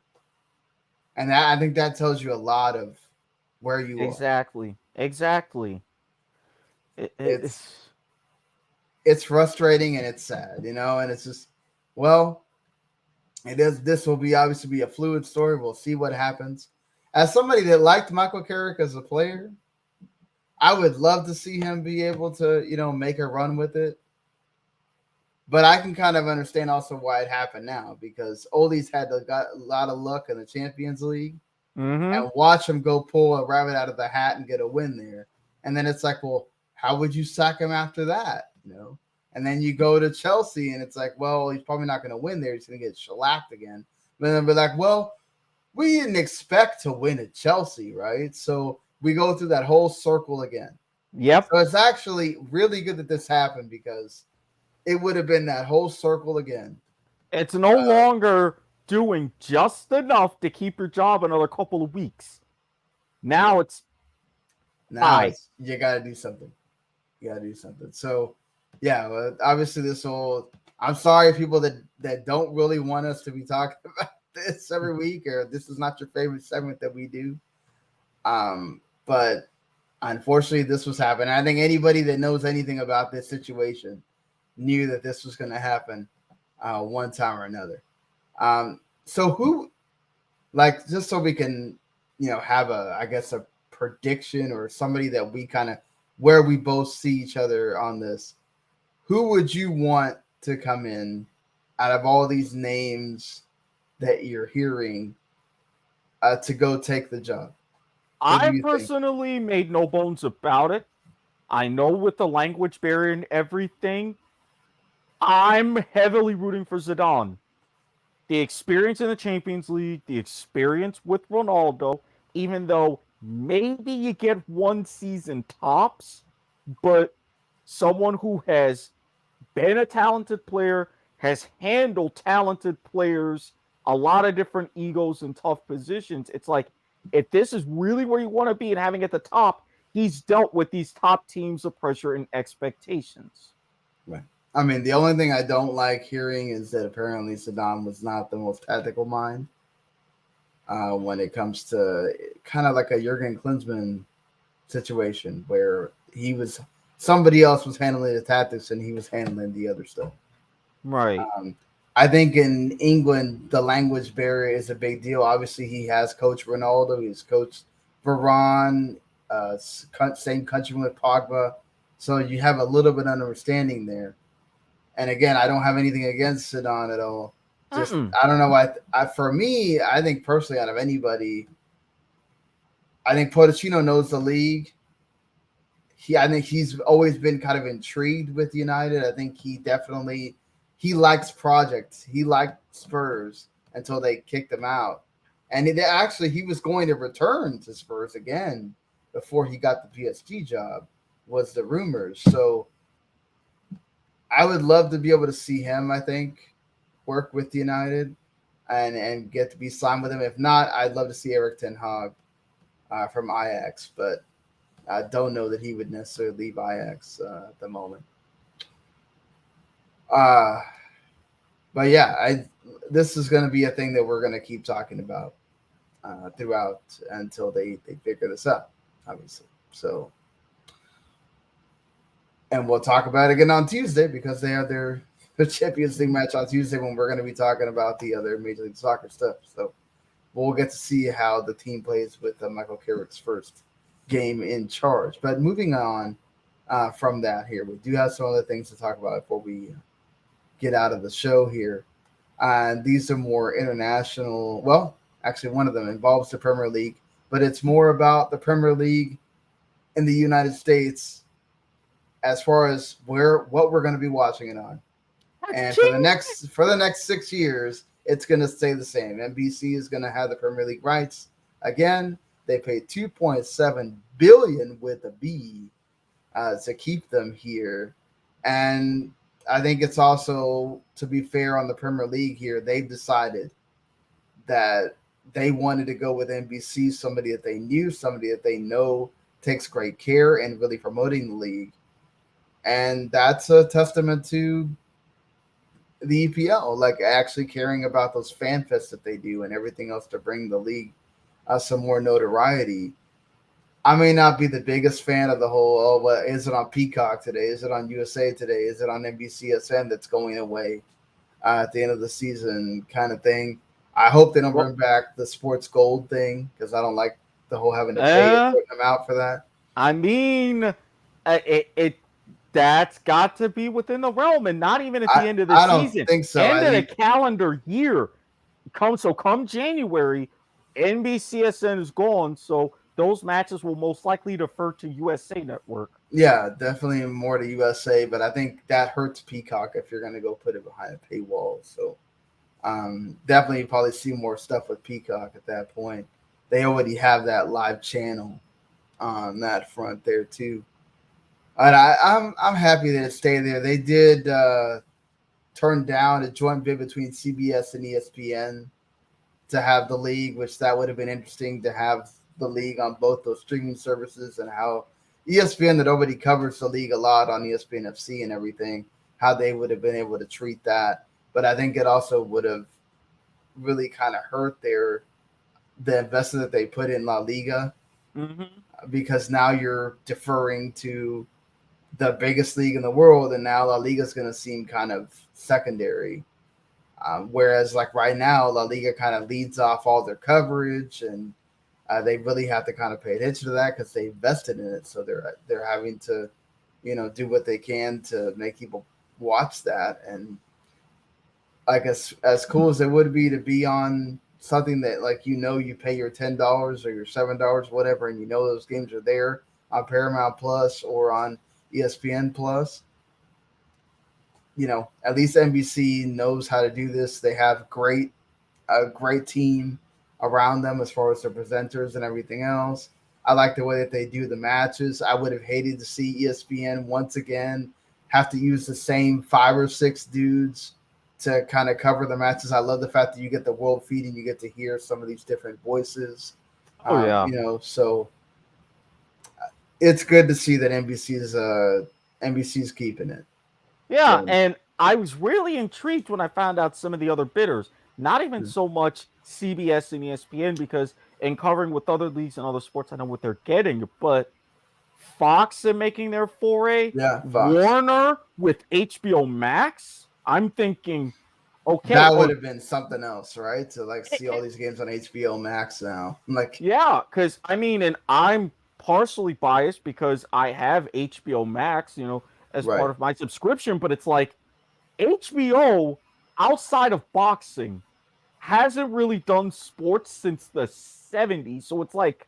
And I think that tells you a lot of where you are. Exactly. It's frustrating and it's sad, and it's just, well, this will obviously be a fluid story. We'll see what happens. As somebody that liked Michael Carrick as a player, I would love to see him be able to, make a run with it. But I can kind of understand also why it happened now, because Ole's got a lot of luck in the Champions League, and watch him go pull a rabbit out of the hat and get a win there. And then it's like, well, how would you sack him after that? And then you go to Chelsea and it's like, well, he's probably not going to win there. He's going to get shellacked again. But then be like, well, we didn't expect to win at Chelsea, right? So we go through that whole circle again. Yep. So it's actually really good that this happened, because it would have been that whole circle again. It's no longer doing just enough to keep your job another couple of weeks. Now you got to do something. So, yeah, obviously I'm sorry, people that don't really want us to be talking about this every week, or this is not your favorite segment that we do. But unfortunately, this was happening. I think anybody that knows anything about this situation knew that this was going to happen one time or another. So who, like, just so we can, have a prediction, or somebody that we kind of, where we both see each other on this, who would you want to come in out of all these names that you're hearing to go take the job? I personally made no bones about it. I know with the language barrier and everything, I'm heavily rooting for Zidane. The experience in the Champions League, the experience with Ronaldo, even though maybe you get one season tops, but someone who has been a talented player, has handled talented players, a lot of different egos and tough positions. It's like, if this is really where you want to be and having at the top, he's dealt with these top teams of pressure and expectations. Right. I mean, the only thing I don't like hearing is that apparently Saddam was not the most tactical mind when it comes to kind of like a Jurgen Klinsmann situation where somebody else was handling the tactics and he was handling the other stuff. Right. I think in England, the language barrier is a big deal. Obviously, he has coached Ronaldo. He's coached Varane, same countryman with Pogba. So you have a little bit of understanding there. And again, I don't have anything against Zidane at all. Just I don't know. For me, I think personally, out of anybody, I think Pochettino knows the league. I think he's always been kind of intrigued with United. I think he likes projects. He liked Spurs until they kicked him out. And he was going to return to Spurs again before he got the PSG job, was the rumors. So I would love to be able to see him, I think, work with United and get to be signed with him. If not, I'd love to see Erik ten Hag from Ajax, but I don't know that he would necessarily leave Ajax at the moment. But yeah, this is going to be a thing that we're going to keep talking about throughout until they figure this out, obviously. So, and we'll talk about it again on Tuesday because they have their Champions League match on Tuesday when we're going to be talking about the other Major League Soccer stuff. So we'll get to see how the team plays with Michael Carrick's first game in charge. But moving on from that here, we do have some other things to talk about before we get out of the show here. And these are more international. Well, actually, one of them involves the Premier League, but it's more about the Premier League in the United States as far as what we're going to be watching it on. And for the next 6 years, it's going to stay the same. NBC is going to have the Premier League rights again. They paid $2.7 billion with a B to keep them here, and I think it's also, to be fair on the Premier League here, they've decided that they wanted to go with NBC, somebody that they knew, somebody that they know takes great care in really promoting the league. And that's a testament to the EPL, like actually caring about those fan fests that they do and everything else to bring the league some more notoriety. I may not be the biggest fan of the whole, but is it on Peacock today? Is it on USA today? Is it on NBCSN that's going away at the end of the season kind of thing? I hope they don't bring back the sports gold thing because I don't like the whole having to pay and putting them out for that. I mean, that's got to be within the realm, and not even at the end of the season. I don't think so. End of the calendar year. Come January, NBCSN is gone, so those matches will most likely defer to USA Network. Yeah, definitely more to USA, but I think that hurts Peacock if you're going to go put it behind a paywall. So definitely probably see more stuff with Peacock at that point. They already have that live channel on that front there too. And I'm happy that it stayed there. They did turn down a joint bid between CBS and ESPN to have the league, which that would have been interesting to have the league on both those streaming services, and how ESPN that already covers the league a lot on ESPN FC and everything, how they would have been able to treat that. But I think it also would have really kind of hurt the investment that they put in La Liga, because now you're deferring to the biggest league in the world, and now La Liga is going to seem kind of secondary. Whereas like right now, La Liga kind of leads off all their coverage, and they really have to kind of pay attention to that because they invested in it. So they're having to, do what they can to make people watch that. And like as cool as it would be to be on something that you pay your $10 or your $7, whatever, and those games are there on Paramount Plus or on ESPN Plus. At least NBC knows how to do this. They have a great team around them as far as their presenters and everything else. I like the way that they do the matches. I would have hated to see ESPN once again have to use the same 5 or 6 dudes to kind of cover the matches. I love the fact that you get the world feed and you get to hear some of these different voices. Oh yeah. So it's good to see that NBC's keeping it. Yeah, So, and I was really intrigued when I found out some of the other bidders. Not even so much CBS and ESPN, because in covering with other leagues and other sports, I know what they're getting, but Fox are making their foray. yeah, Fox. Warner with HBO Max. I'm thinking, okay, That would have been something else, right? To like see all these games on HBO Max now. Like, yeah, because I mean, and I'm partially biased because I have HBO Max, as right. part of my subscription, but it's like HBO outside of boxing hasn't really done sports since the 70s. So it's like,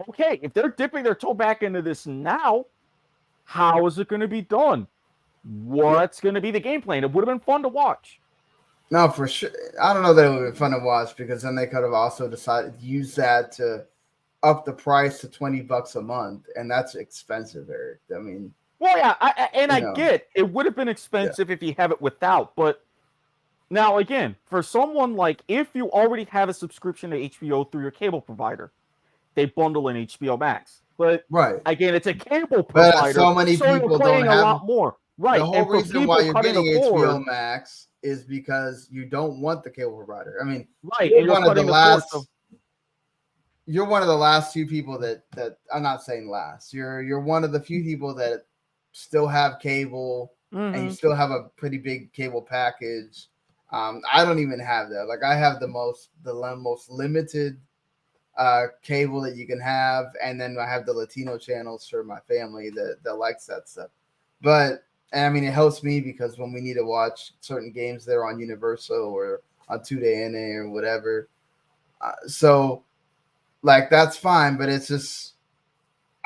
okay, if they're dipping their toe back into this now, how is it going to be done? What's going to be the game plan? It would have been fun to watch. No, for sure. I don't know that it would have been fun to watch because then they could have also decided to use that to up the price to $20 a month, and that's expensive, Eric. I mean, Well, yeah, I get it would have been expensive if you have it without, but now again, for someone like if you already have a subscription to HBO through your cable provider, they bundle in HBO Max. But right. again, it's a cable But provider, so many so you're people don't paying a have lot more. the Right. whole And for reason why people you're cutting a getting HBO cord, Max is because you don't want the cable provider. I mean, right, you're and you're one of the cutting the cords of last. You're one of the last few people that I'm not saying last. You're one of the few people that still have cable and you still have a pretty big cable package. I don't even have that. Like I have the most limited cable that you can have, and then I have the Latino channels for my family that likes that stuff. But and I mean, it helps me because when we need to watch certain games, they're on Universal or on 2DNA or whatever. So like that's fine, but it's just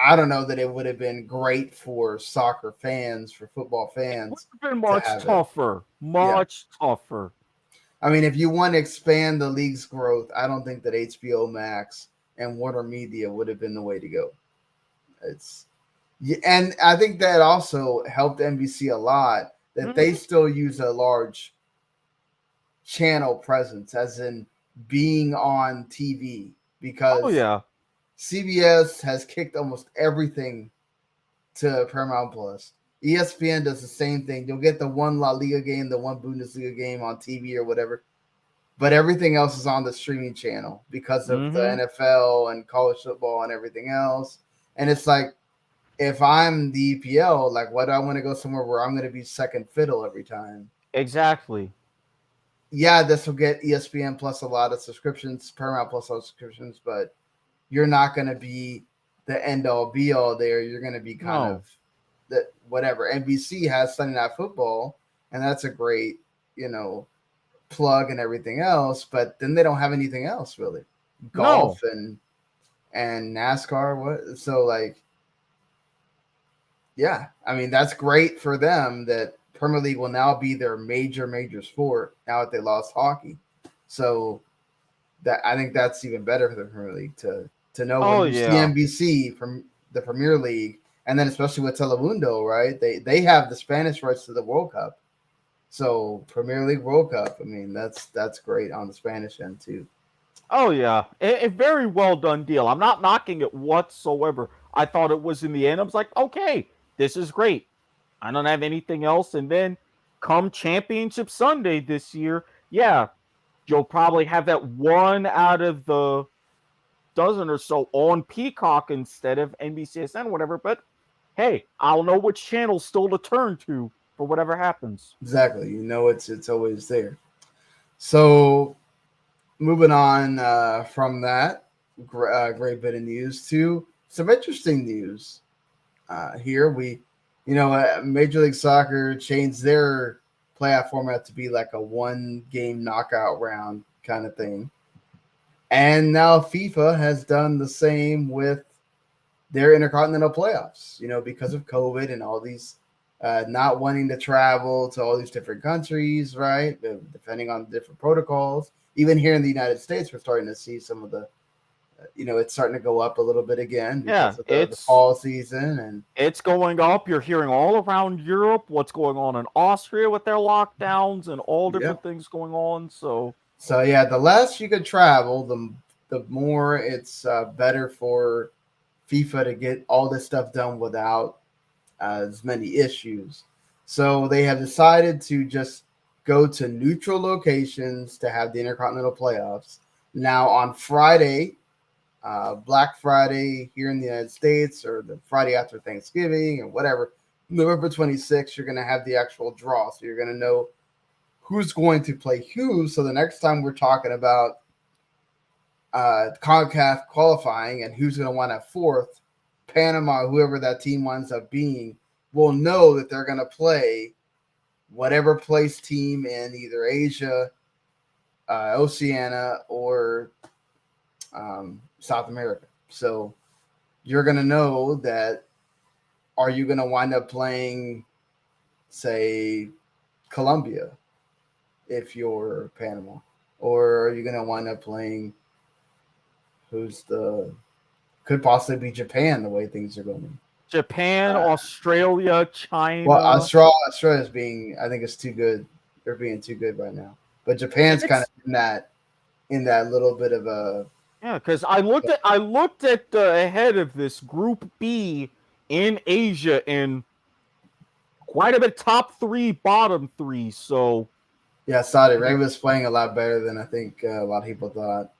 I don't know that it would have been great for soccer fans, for football it would fans have been to much have it. tougher. Yeah. Much tougher. I mean, if you want to expand the league's growth, I don't think that HBO Max and Warner Media would have been the way to go. It's and I think that also helped NBC a lot that they still use a large channel presence, as in being on TV, Oh because yeah. CBS has kicked almost everything to Paramount Plus. ESPN does the same thing. You'll get the one La Liga game, the one Bundesliga game on TV or whatever, but everything else is on the streaming channel because of the NFL and college football and everything else. And it's like, if I'm the EPL, like, why do I want to go somewhere where I'm going to be second fiddle every time? Exactly. Yeah, this will get ESPN Plus a lot of subscriptions, Paramount Plus a lot of subscriptions, but you're not going to be the end all be all there. You're going to be kind of the whatever. NBC has Sunday Night Football, and that's a great, plug and everything else. But then they don't have anything else really. Golf and NASCAR. What? So like, yeah, I mean that's great for them that Premier League will now be their major sport now that they lost hockey. So that I think that's even better for the Premier League to know when you see NBC from the Premier League, and then especially with Telemundo, right? They have the Spanish rights to the World Cup, so Premier League World Cup. I mean that's great on the Spanish end too. Oh yeah, a very well done deal. I'm not knocking it whatsoever. I thought it was in the end. I was like, okay, this is great. I don't have anything else. And then come Championship Sunday this year, yeah, you'll probably have that one out of the dozen or so on Peacock instead of NBCSN, whatever. But hey, I'll know which channel still to turn to for whatever happens. Exactly, it's always there. So moving on from that great bit of news to some interesting news. Here Major League Soccer changed their playoff format to be like a one game knockout round kind of thing. And now FIFA has done the same with their intercontinental playoffs, because of COVID and all these not wanting to travel to all these different countries, right? Depending on different protocols. Even here in the United States, we're starting to see some of the it's starting to go up a little bit again Yeah, because of the fall season, and it's going up. You're hearing all around Europe what's going on in Austria with their lockdowns and all different things going on. So yeah, the less you could travel, the more it's better for FIFA to get all this stuff done without as many issues. So they have decided to just go to neutral locations to have the Intercontinental playoffs. Now on Friday, Black Friday here in the United States, or the Friday after Thanksgiving or whatever, November 26th, you're going to have the actual draw. So you're going to know who's going to play who. So the next time we're talking about CONCACAF qualifying and who's going to want at fourth, Panama, whoever that team winds up being, will know that they're going to play whatever place team in either Asia, Oceania, or South America. So you're going to know that, are you going to wind up playing, say, Colombia if you're Panama? Or are you going to wind up playing could possibly be Japan the way things are going? Japan, Australia, China. Well, Australia's I think it's too good. They're being too good right now. But Japan's kind of in that little bit of a because I looked at the head of this Group B in Asia and quite a bit top 3, bottom 3. So Saudi Arabia's playing a lot better than I think a lot of people thought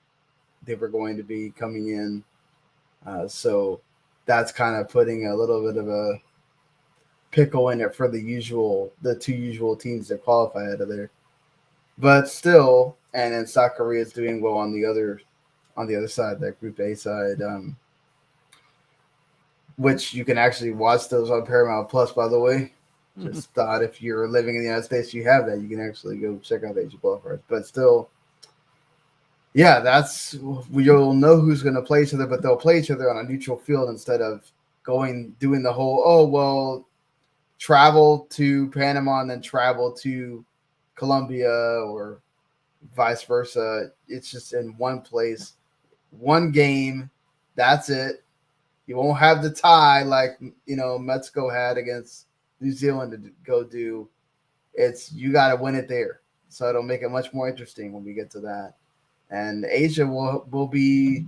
they were going to be coming in. So that's kind of putting a little bit of a pickle in it for the two usual teams that qualify out of there. But still, and then South Korea is doing well on the other side, that Group A side, which you can actually watch those on Paramount Plus, by the way. Just thought if you're living in the United States, you have that. You can actually go check out the Asia qualifiers. But still, you'll know who's going to play each other, but they'll play each other on a neutral field instead of doing the whole, travel to Panama and then travel to Colombia or vice versa. It's just in one place, one game. That's it. You won't have the tie like, Mexico had against New Zealand to go do. You got to win it there. So it'll make it much more interesting when we get to that. And Asia will be,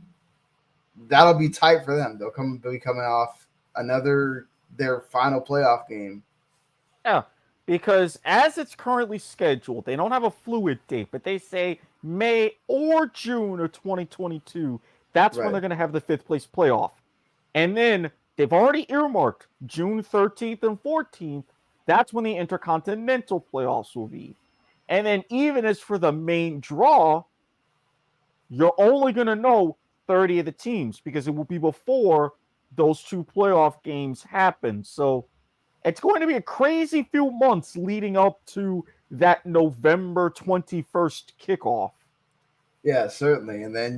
that'll be tight for them. They'll be coming off their final playoff game. Yeah, because as it's currently scheduled, they don't have a fluid date, but they say May or June of 2022. That's when they're going to have the 5th place playoff. And then they've already earmarked June 13th and 14th. That's when the Intercontinental playoffs will be. And then even as for the main draw, you're only going to know 30 of the teams because it will be before those 2 playoff games happen. So it's going to be a crazy few months leading up to that November 21st kickoff. Yeah, certainly. And then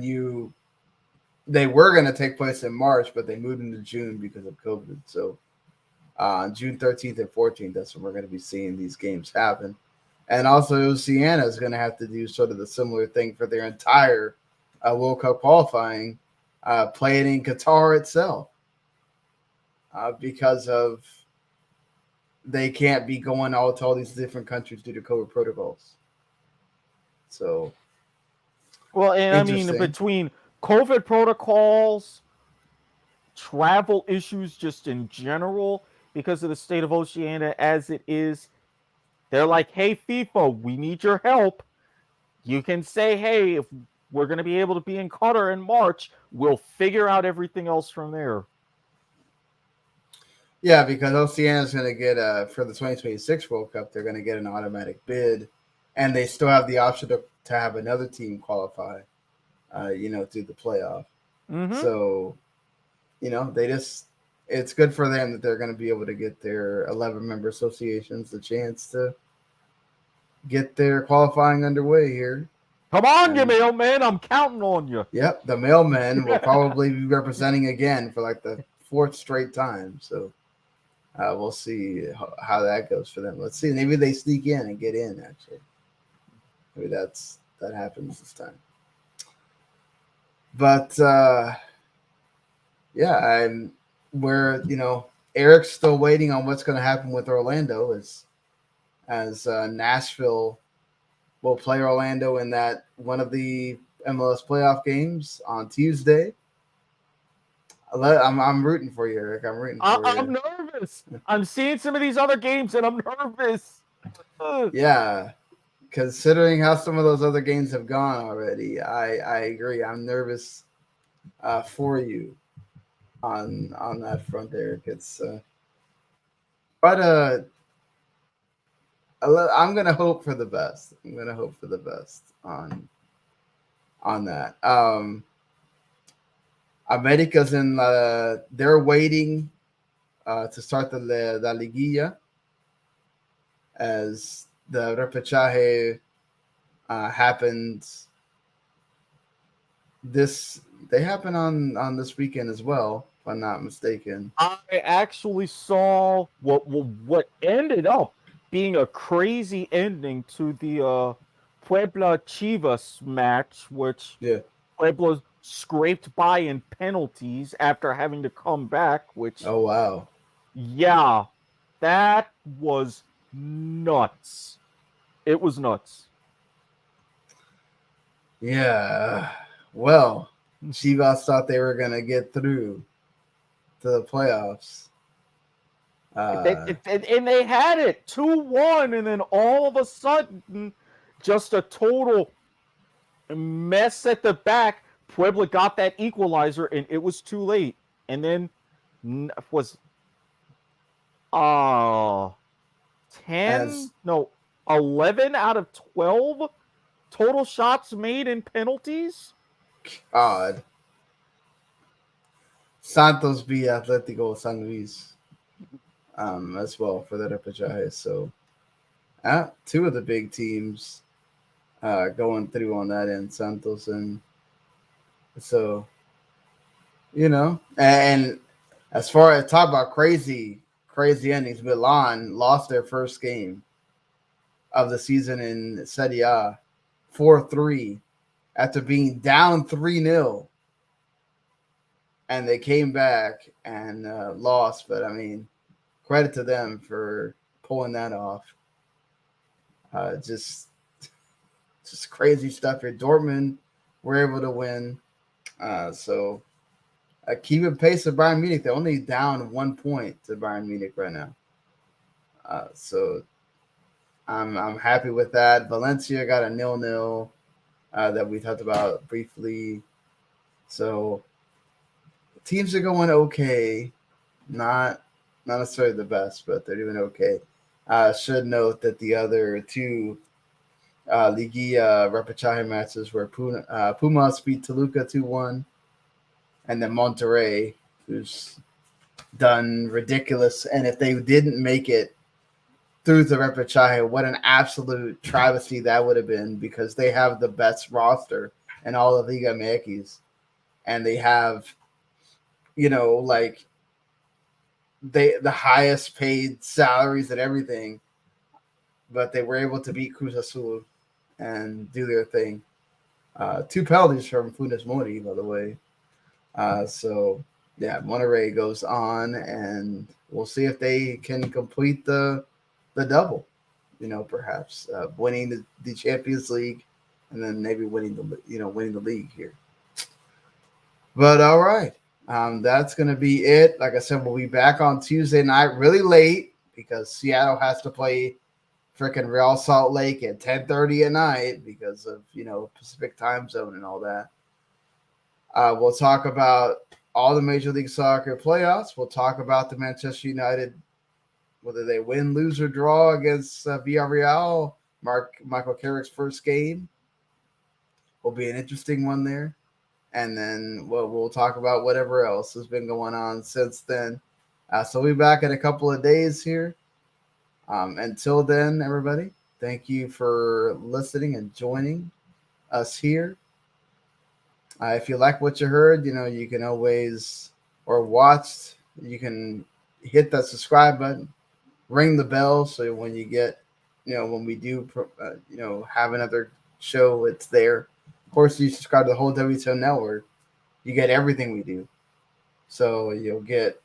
they were going to take place in March, but they moved into June because of COVID. So June 13th and 14th, that's when we're going to be seeing these games happen. And also Oceania is going to have to do sort of the similar thing for their entire World Cup qualifying, play it in Qatar itself because of they can't be going out to all these different countries due to COVID protocols. So, well, and I mean, between COVID protocols, travel issues just in general, because of the state of Oceania as it is, they're like, hey, FIFA, we need your help. You can say, hey, if we're going to be able to be in Qatar in March, we'll figure out everything else from there. Yeah, because Oceania is going to get for the 2026 World Cup, they're going to get an automatic bid, and they still have the option to have another team qualify, through the playoff. Mm-hmm. So, it's good for them that they're going to be able to get their 11-member associations the chance to get their qualifying underway here. Come on, you mailman, I'm counting on you. Yep, the mailman will probably be representing again for like the 4th straight time. So we'll see how that goes for them. Let's see. Maybe they sneak in and get in, actually. Maybe that happens this time. But yeah, Eric's still waiting on what's going to happen with Orlando as Nashville will play Orlando in that one of the MLS playoff games on Tuesday. I'm rooting for you, Eric. I'm rooting for I'm you. nervous. I'm seeing some of these other games and I'm nervous. Yeah, considering how some of those other games have gone already, I agree. I'm nervous for you on that front, Eric. It's but I'm gonna hope for the best. I'm gonna hope for the best on that. America's in. They're waiting to start the La Liguilla as the repechaje happened. This they happen on this weekend as well, if I'm not mistaken. I actually saw what ended up being a crazy ending to the Puebla Chivas match, which Yeah. Puebla scraped by in penalties after having to come back, which, Oh wow. yeah, that was nuts. It was nuts. Yeah. Well, Chivas thought they were gonna get through to the playoffs. Uh, And they had it 2-1, and then all of a sudden, just a total mess at the back. Puebla got that equalizer, and it was too late. And then was uh 10, as no, 11 out of 12 total shots made in penalties. God, Santos beat Atletico San Luis as well for the repechaje. So two of the big teams going through on that end, Santos and so and as far as talk about crazy endings, Milan lost their first game of the season in Serie A 4-3 after being down 3-0. And they came back and lost. But I mean, credit to them for pulling that off. Just crazy stuff here. Dortmund were able to win. So keeping pace with Bayern Munich. They're only down 1 point to Bayern Munich right now. So I'm happy with that. Valencia got a 0-0 that we talked about briefly. So teams are going okay. Not necessarily the best, but they're doing okay. Should note that the other two Liguilla repechaje matches were Pumas beat Toluca 2-1, and then Monterrey, who's done ridiculous. And if they didn't make it through the repechaje, what an absolute travesty that would have been, because they have the best roster in all of Liga MX, and they have, like the highest paid salaries and everything, but they were able to beat Cruz Azul and do their thing. 2 penalties from Funes Mori, by the way. So yeah, Monterrey goes on, and we'll see if they can complete the double. Perhaps winning the Champions League, and then maybe winning the league here. But all right, that's gonna be it. Like I said, we'll be back on Tuesday night, really late, because Seattle has to play freaking Real Salt Lake at 10:30 at night because of Pacific time zone and all that. We'll talk about all the Major League Soccer playoffs. We'll talk about the Manchester United, whether they win, lose, or draw against Villarreal. Michael Carrick's first game will be an interesting one there. And then we'll talk about whatever else has been going on since then. So we'll be back in a couple of days here. Until then, everybody, thank you for listening and joining us here. If you like what you heard, you can always, or watched, you can hit that subscribe button, ring the bell, so when you get, when we do, have another show, it's there. Of course, you subscribe to the whole WSL network. you get everything we do. So you'll get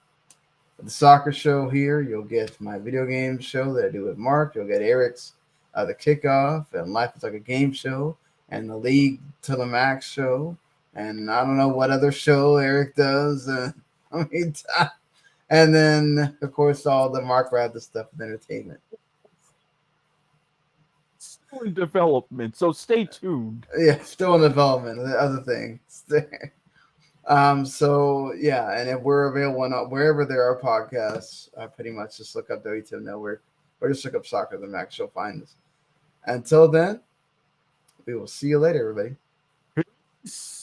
the soccer show here. You'll get my video game show that I do with Mark. You'll get Eric's the kickoff and Life is Like a Game show and the League to the Max show. And I don't know what other show Eric does. I mean, and then of course all the Mark Radler stuff with entertainment. Still in development, so stay tuned. Yeah, still in development. The other things. So yeah, and if we're available on wherever there are podcasts, pretty much just look up WTM Network or just look up Soccer the Max. You'll find us. Until then, we will see you later, everybody. Peace.